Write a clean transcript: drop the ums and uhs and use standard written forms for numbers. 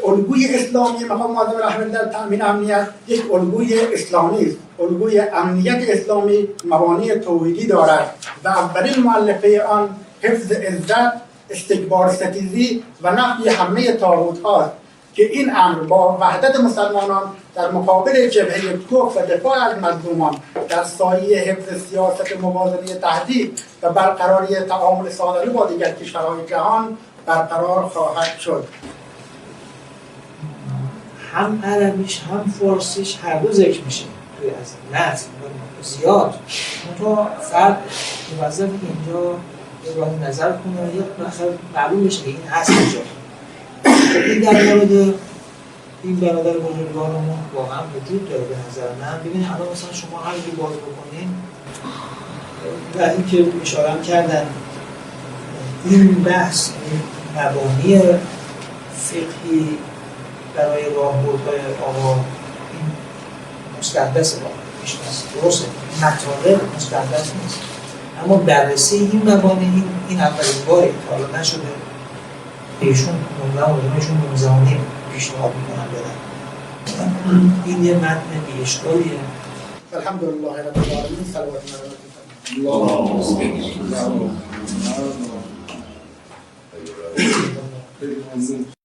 الگوی اسلامی مقام معظم رحمت در تأمین امنیت یک الگوی اسلامی است. الگوی امنیت اسلامی مبانی توحیدی دارد و اولین مؤلفه آن حفظ عزت، استکبار ستیزی و نفی همه طاغوت هاست که این امر با وحدت مسلمانان در مقابل جبهه کفر و دفاع از مظلومان در سایه حفظ سیاست موازنه تهدید و برقراری تعامل صادقانه با دیگر کشورهای جهان برقرار خواهد شد. هم عربیش هم فارسیش هر دو ذکر میشه توی از نظم زیاد. منتها فرد موظفه که اینجا اظهار نظر کنه یا بالاخره معلوم بشه که این هست اینجا. این در مورد این برادر بزرگوارمون واقعا وجود داره به نظر من. ببینید الان مثلا شما هر جور باز بکنین و اینکه اشاره هم کردن این بحث این مبانی فقهی برای راهبردهای آقا این مستحدث واقعا میشناس درسته مطالب مستحدث نیست، اما بررسی این مبانی این اولین باری که حالا نشده ایشون موضوعشون منظمانی پیشنهاد میکنن بدن. این یه متن بی اشکالیه. الحمدلله رب العالمین. صلوات الله.